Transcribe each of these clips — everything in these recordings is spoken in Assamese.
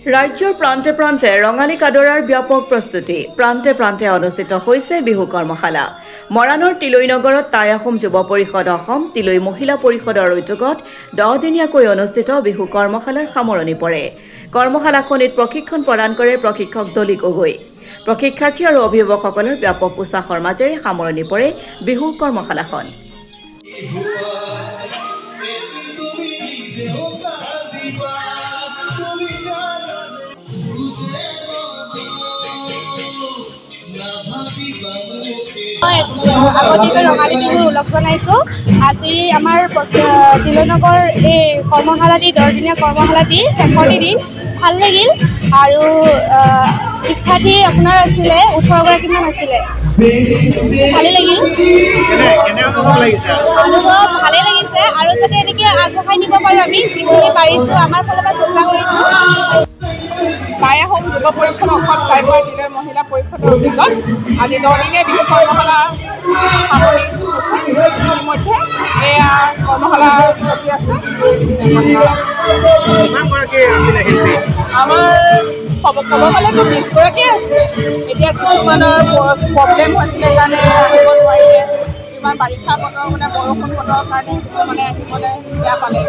ৰাজ্যৰ প্ৰান্তে প্ৰান্তে ৰঙালী কাদৰাৰ ব্যাপক প্ৰস্তুতি প্ৰান্তে প্ৰান্তে অনুষ্ঠিত হৈছে বিহু কৰ্মশালা মৰাণৰ তিলৈ নগৰত টাই আহোম যুৱ পৰিষদ অসম তিলৈ মহিলা পৰিষদৰ উদ্যোগত 10 দিনীয়াকৈ অনুষ্ঠিত বিহু কৰ্মশালাৰ সামৰণি পৰে কৰ্মশালাখনিত প্ৰশিক্ষণ প্ৰদান কৰে প্ৰশিক্ষক দলি গগৈ প্ৰশিক্ষাৰ্থী আৰু অভিভাৱকসকলৰ ব্যাপক উৎসাহৰ মাজেৰে সামৰণি পৰে বিহু কৰ্মশালাখন আগতীয়াকৈ ৰঙালী বিহুৰ উল্লেখ জনাইছোঁ আজি আমাৰ তিলৈ নগৰ এই কৰ্মশালাটি 10 দিনীয়া কৰ্মশালাটি শেষৰ দিন ভাল লাগিল আৰু শিক্ষাৰ্থী আপোনাৰ আছিলে 18 গৰাকীমান আছিলে ভালেই লাগিল অনুভৱ ভালেই লাগিছে আৰু যাতে এনেকৈ আগবঢ়াই নিব পাৰোঁ আমি যিখিনি পাৰিছোঁ আমাৰ ফালৰ পৰা চেষ্টা কৰিছোঁ টাই আহোম যুৱ পৰিষদ অসম টাইপৰ তিলৈ মহিলা পৰিষদৰ উদ্যোগত আজি 10 দিনীয়া বিহু কৰ্মশালা সামৰণি হৈছে ইতিমধ্যে এয়া কৰ্মশালা চলি আছে আমাৰ ক'ব গ'লেতো 20 গৰাকীয়ে আছে এতিয়া কিছুমানৰ প্ৰব্লেম হৈছিলে কাৰণে আহিব নোৱাৰিলে ইমান বাৰিষা বতৰ মানে বৰষুণ বতৰৰ কাৰণে কিছুমানে আহিবলৈ বেয়া পালে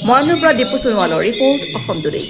মৰাণৰ পৰা দীপু সোণোৱালৰ ৰিপৰ্ট অসম টুডে